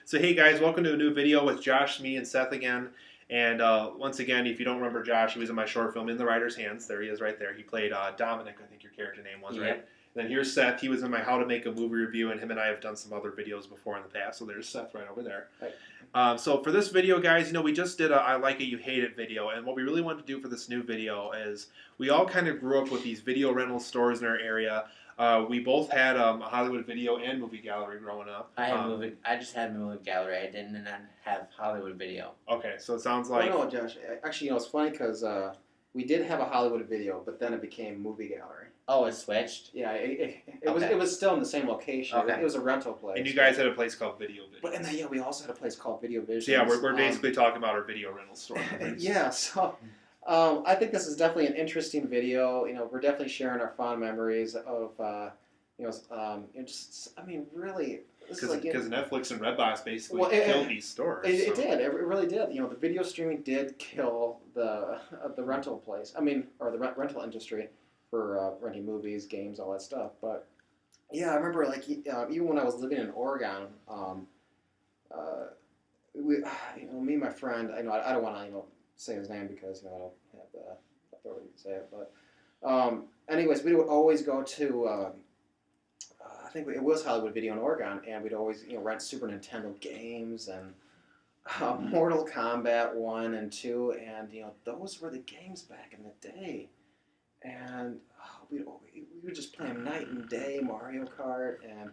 So hey guys, welcome to a new video with Josh, me, and Seth again. And once again, if you don't remember Josh, he was in my short film In the Writer's Hands. There he is right there. He played Dominic, I think your character name was, right? And then here's Seth. He was in my How to Make a Movie review, and him and I have done some other videos before in the past. So there's Seth right over there. Right. So for this video, guys, we just did a I Like It, You Hate It video. And what we really wanted to do for this new video is we all kind of grew up with these video rental stores in our area. We both had a Hollywood Video and movie gallery growing up. I just had movie gallery. I didn't have Hollywood Video. Okay, so it sounds like... Oh, no, Josh. Actually, it's funny because we did have a Hollywood Video, but then it became movie gallery. Oh, it switched? Yeah, it was still in the same location. Okay. It was a rental place. And you guys had a place called Video Vision. But then, we also had a place called Video Vision. So yeah, we're basically talking about our video rental store. Yeah, so... I think this is definitely an interesting video. We're definitely sharing our fond memories of, really, this is like... Because Netflix and Redbox basically killed these stores. It did. It really did. The video streaming did kill the rental place. Or the rental industry for renting movies, games, all that stuff. But, yeah, I remember, even when I was living in Oregon, me and my friend, I don't want to, say his name because I don't have the authority to say it. But anyways, we would always go to I think it was Hollywood Video in Oregon, and we'd always rent Super Nintendo games and Mortal Kombat 1 and 2, and those were the games back in the day. And we would just play them night and day, Mario Kart, and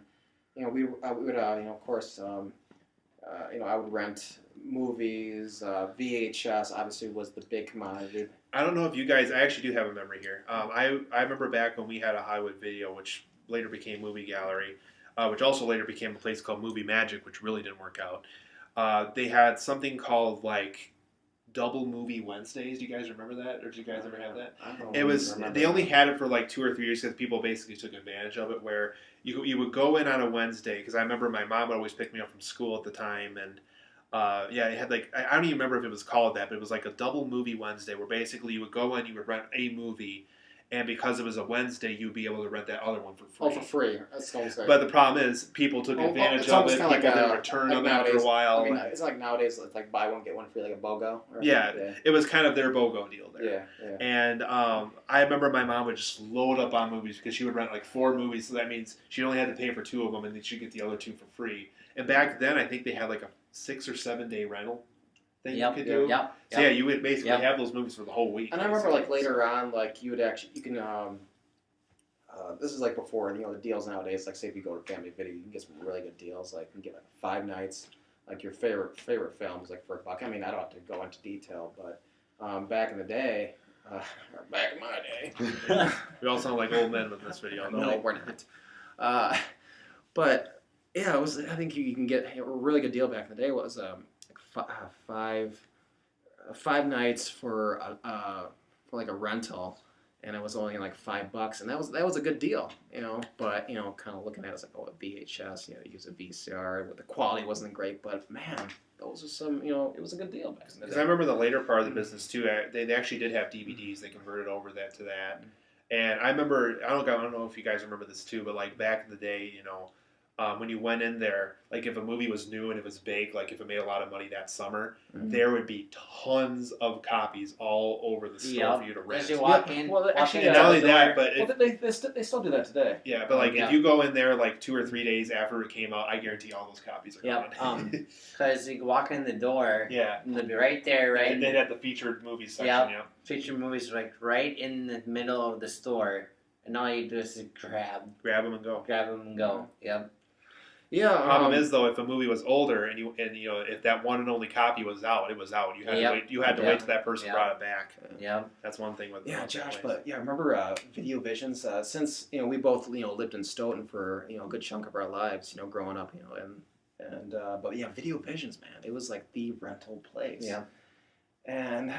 we would of course I would rent movies, VHS obviously was the big commodity. I don't know if you guys, I actually do have a memory here. I remember back when we had a Hollywood Video, which later became Movie Gallery, which also later became a place called Movie Magic, which really didn't work out. They had something called Double Movie Wednesdays. Do you guys remember that? Or did you guys ever have that? They only had it for 2 or 3 years because people basically took advantage of it, where you would go in on a Wednesday, because I remember my mom would always pick me up from school at the time, and it had I don't even remember if it was called that, but it was like a double movie Wednesday, where basically you would go in, you would rent a movie, and because it was a Wednesday, you'd be able to rent that other one for free. Oh, for free. That's almost But the problem is, people took advantage of it. People didn't return them after a while. It's like nowadays, it's like buy one, get one free, like a BOGO. It was kind of their BOGO deal there. Yeah. And I remember my mom would just load up on movies, because she would rent 4 movies, so that means she only had to pay for 2 of them, and then she'd get the other 2 for free. And back then, I think they had a 6 or 7 day rental thing you could do. So yeah, you would basically have those movies for the whole week. And I remember later on, you can this is before the deals nowadays. Say if you go to Family Video, you can get some really good deals. You can get 5 nights, your favorite films for $1. I don't have to go into detail, but back in the day, back in my day, we all sound like old men with this video. No, we're not. But yeah, it was. I think you can get a really good deal back in the day. Was 5 nights for a rental, and it was only $5, and that was a good deal, But kind of looking at it, a VHS, use a VCR, but the quality wasn't great. But man, those are some, it was a good deal back in the day. Because I remember the later part of the business too. They actually did have DVDs. They converted over to that. And I remember, I don't know if you guys remember this too, but back in the day, when you went in there, if a movie was new and it was big, if it made a lot of money that summer, there would be tons of copies all over the store for you to rent. As you walk in, well, actually, not only that, but they still do that today. Yeah, but if you go in there 2 or 3 days after it came out, I guarantee all those copies are gone. Because you walk in the door, and they'll be right there, right? And they'd have the featured movies section. Featured movies right in the middle of the store, and all you do is grab them and go. Yep. Yeah. The problem is though, if a movie was older and if that one and only copy was out, it was out. You had to wait till that person brought it back. Yeah. That's one thing with Josh. But remember Video Visions? Since we both lived in Stoughton for a good chunk of our lives, growing up, but Video Visions, man, it was the rental place. Yeah. And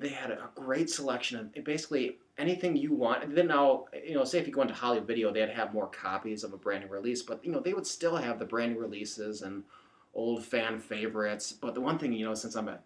they had a great selection of basically anything you want. And then now, say if you go into Hollywood Video, they'd have more copies of a brand new release, but they would still have the brand new releases and old fan favorites. But the one thing, since I'm back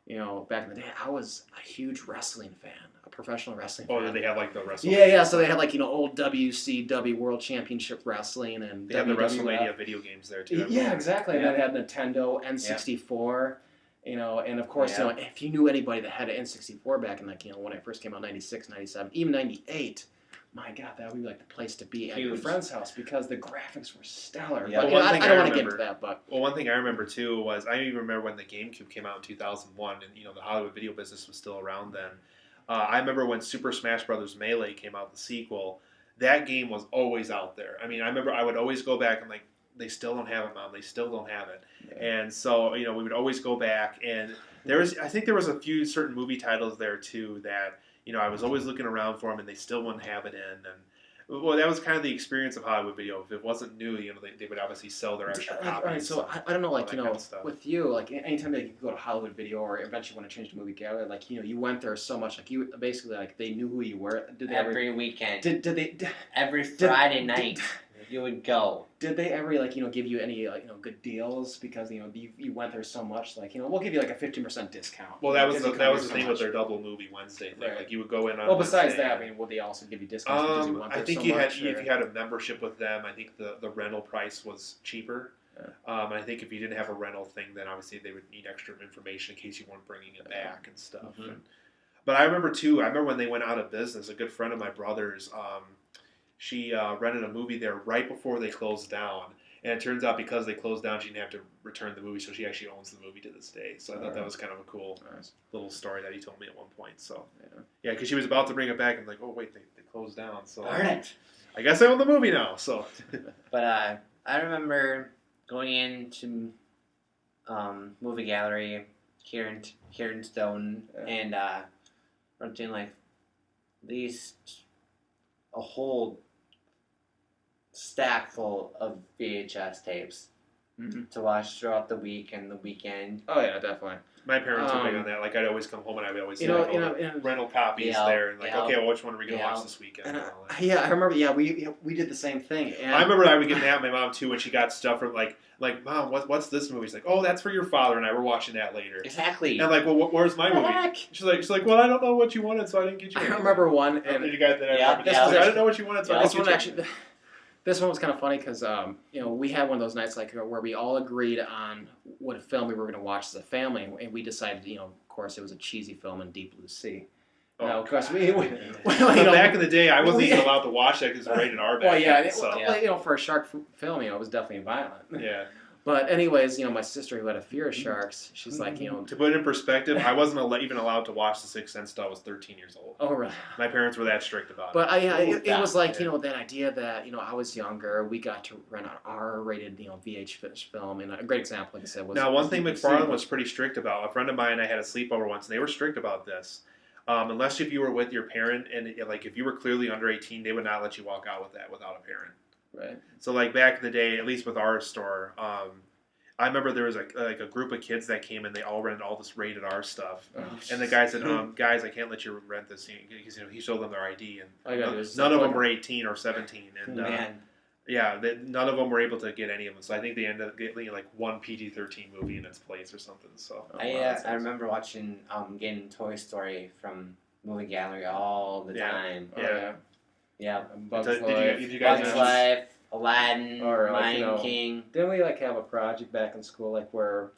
in the day, I was a huge wrestling fan, a professional wrestling. Oh, fan. they have like the WrestleMania. Yeah. So they had like old WCW World Championship Wrestling and They had the WWF. WrestleMania video games there too. Yeah, exactly. Yeah. And then they had Nintendo N64. And of course, if you knew anybody that had an N64 back in when it first came out, 96, 97, even 98. My God, that would be like the place to be at your friend's house because the graphics were stellar. Yeah. But Well, I don't want to get into that. But one thing I remember too was I even remember when the GameCube came out in 2001, and the Hollywood video business was still around then. I remember when Super Smash Bros. Melee came out, the sequel. That game was always out there. I mean, I remember I would always go back and like, they still don't have it, Mom. They still don't have it. Yeah. And so we would always go back, and I think there was a few certain movie titles there too that I was always looking around for them, and they still wouldn't have it in. And well, that was kind of the experience of Hollywood Video. If it wasn't new, they would obviously sell their extra copies. all right, so I don't know, like that kind of stuff. with you, like anytime that you go to Hollywood Video or eventually want to change to movie gallery, like you went there so much, like you basically like they knew who you were. Did they Every weekend. Did they? Every Friday night, you would go. Did they ever give you any good deals because you went there so much? Like we'll give you like a 15% discount. Well, that was because the you come here so thing much. with their double movie Wednesday thing. Right. Like you would go in on. Well, besides Wednesday, that, I mean, would they also give you discounts because you went there I think so much? if you had a membership with them, I think the rental price was cheaper. Yeah. And I think if you didn't have a rental thing, then obviously they would need extra information in case you weren't bringing it back and stuff. Mm-hmm. But I remember when they went out of business, a good friend of my brother's, she rented a movie there right before they closed down. And it turns out because they closed down, she didn't have to return the movie, so she actually owns the movie to this day. So I thought that was kind of a cool little story that he told me at one point. So yeah, because she was about to bring it back, and like, oh wait, they closed down. So Darn it. I guess I own the movie now. So But I remember going into movie gallery here in Stone and renting like these a whole stack full of VHS tapes to watch throughout the week and the weekend. Oh yeah, definitely. my parents were big on that. Like I'd always come home and I'd always see rental copies Yeah, there, and like, yeah. okay, well, which one are we gonna Yeah. watch this weekend? And and all that. I remember. Yeah, we did the same thing. And I remember I would get mad at my mom too when she got stuff from like Mom, what's this movie? She's like, oh, that's for your father and I. We're watching that later. Exactly. And I'm like, well, where's my movie? Heck? She's like, well, I don't know what you wanted, so I didn't get you. I anything." remember one, And and you got that. Yeah, I yeah. didn't know what you wanted, so I this didn't one get you. actually. This one was kind of funny because we had one of those nights like where we all agreed on what film we were going to watch as a family, and we decided, of course, it was a cheesy film in Deep Blue Sea. Oh, Of course, back in the day, I wasn't even allowed to watch that because it was rated R back Well, yeah, then. So. for a shark film, it was definitely violent. Yeah. But anyways, my sister who had a fear of sharks, she's like, To put it in perspective, I wasn't even allowed to watch The Sixth Sense until I was 13 years old. oh really? My parents were that strict about it. But it was like Yeah. that idea that I was younger, we got to rent an R-rated VH film, and a great example, like I said, was Now, one thing Deep Blue Sea. McFarlane was pretty strict about. A friend of mine, I had a sleepover once, and they were strict about this. Unless if you were with your parent, and if you were clearly under 18, they would not let you walk out with that without a parent. Right. So like back in the day, at least with our store, I remember there was a group of kids that came and they all rented all this rated R stuff. Oh, And the guy said, guys, I can't let you rent this because he showed them their ID, All you gotta and do is none of them like- were 18 or 17, and Man. none of them were able to get any of them. So I think they ended up getting like one PG-13 movie in its place or something. So Oh, wow, I that's awesome. remember watching getting Toy Story from movie gallery all the Yeah. time. Oh, Yeah. Yeah. Bugs Did Life. you guys Bugs have- Life, Aladdin, Or, like, Lion King. Didn't we have a project back in school where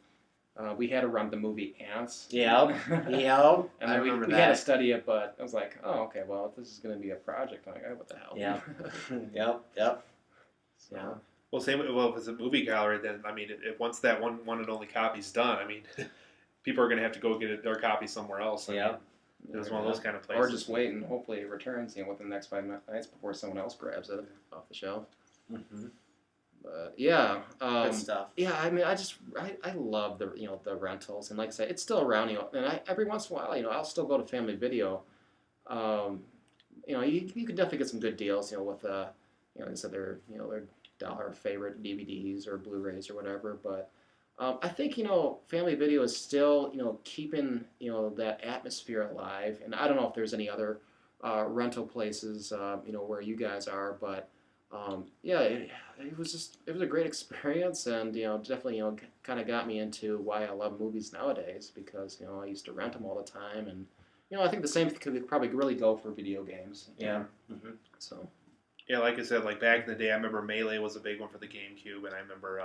we had to run the movie Ants? Yep. Yep. And I then remember we had to that. study it, but I was like, oh, okay, well, if this is going to be a project, I'm like, oh, what the hell? Yeah. Yep. So, Yeah. Well, if it's a movie gallery, then I mean, if once that one and only copy's done, I mean, people are going to have to go get their copy somewhere else. I Yep. mean, it was one of those kind of places. Or just wait and hopefully it returns, within the next 5 nights before someone else grabs it off the shelf. Mm-hmm. But yeah, Good stuff. yeah. I mean, I love the the rentals, and like I said, it's still around. And every once in a while, I'll still go to Family Video. You can definitely get some good deals, with like I said, their dollar favorite DVDs or Blu-rays or whatever. But I think Family Video is still keeping that atmosphere alive. And I don't know if there's any other rental places where you guys are, but. Yeah, it was a great experience, and definitely kind of got me into why I love movies nowadays, because I used to rent them all the time, and I think the same could probably really go for video games. Yeah. Mm-hmm. So. Yeah, like I said, like back in the day, I remember Melee was a big one for the GameCube, and I remember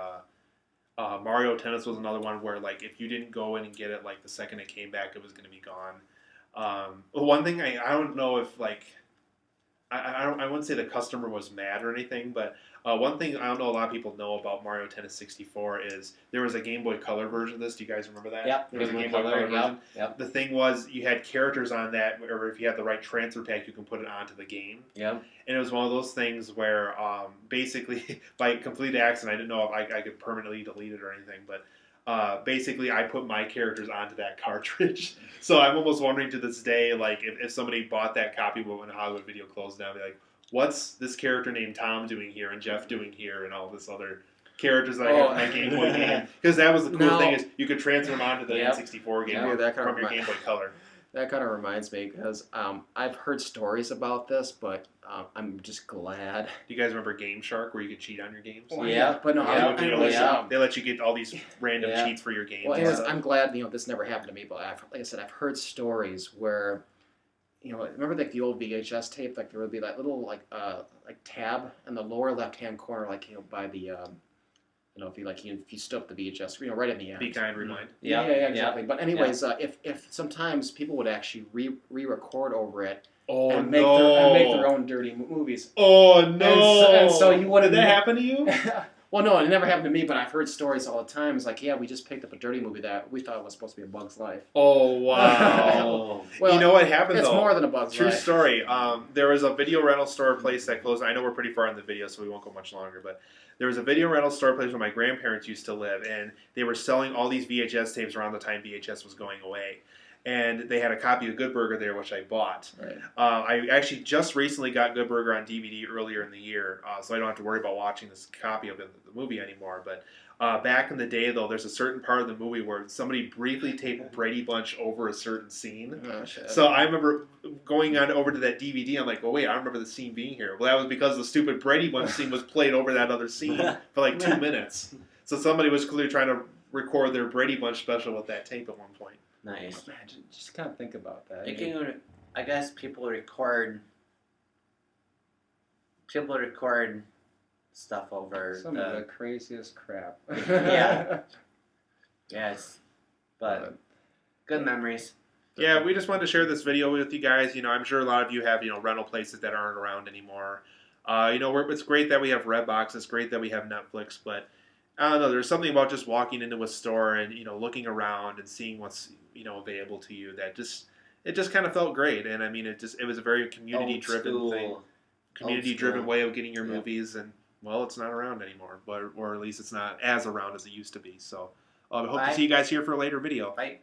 Mario Tennis was another one where like if you didn't go in and get it, like the second it came back, it was going to be gone. One thing I don't know if like I wouldn't say the customer was mad or anything, but one thing I don't know a lot of people know about Mario Tennis 64 is there was a Game Boy Color version of this. Do you guys remember that? Yep. There was a Game Boy Color version. Yep. The thing was you had characters on that, or if you had the right transfer pack, you can put it onto the game. Yep. And it was one of those things where basically by complete accident, I didn't know if I could permanently delete it or anything, but basically I put my characters onto that cartridge. So I'm almost wondering to this day, like if somebody bought that copy but when Hollywood Video closed down, be like, what's this character named Tom doing here and Jeff doing here and all this other characters that I have in my Game Boy game? Because that was the cool thing is you could transfer them onto the N64 game from your Game Boy Color. That kind of reminds me because I've heard stories about this, but I'm just glad. Do you guys remember Game Shark where you could cheat on your games? Oh, yeah, but no, they let you get all these random cheats for your games. Well, anyways, I'm glad this never happened to me, but like I said, I've heard stories where, remember like the old VHS tape, like there would be that little like tab in the lower left hand corner, like by the if you stood up the VHS, right in the end. Be kind, remind. Yeah, exactly. But anyways, if sometimes people would actually re-record over it and make their own dirty movies. Oh no! And so you wouldn't. Did that happen to you? Well, no, it never happened to me, but I've heard stories all the time. It's like, we just picked up a dirty movie that we thought was supposed to be A Bug's Life. Oh, wow. Well, you know what happened, it's though? It's more than A Bug's Life. True story. There was a video rental store place that closed. I know we're pretty far in the video, so we won't go much longer, but there was a video rental store place where my grandparents used to live, and they were selling all these VHS tapes around the time VHS was going away. And they had a copy of Good Burger there, which I bought. Right. I actually just recently got Good Burger on DVD earlier in the year, so I don't have to worry about watching this copy of the movie anymore. But back in the day, though, there's a certain part of the movie where somebody briefly taped Brady Bunch over a certain scene. Oh, shit. So I remember going on over to that DVD. I'm like, oh, wait, I remember the scene being here. Well, that was because the stupid Brady Bunch scene was played over that other scene for like 2 minutes. So somebody was clearly trying to record their Brady Bunch special with that tape at one point. Nice. Imagine, just kind of think about that. I guess people record stuff over some of the craziest crap. Yeah. Yes. But good memories. Yeah, we just wanted to share this video with you guys. I'm sure a lot of you have, rental places that aren't around anymore. It's great that we have Redbox. It's great that we have Netflix, but I don't know. There's something about just walking into a store and looking around and seeing what's available to you that it just kind of felt great. And I mean, it was a very community-driven thing, community-driven way of getting your movies. And well, it's not around anymore, or at least it's not as around as it used to be. So I hope to see you guys here for a later video. Bye.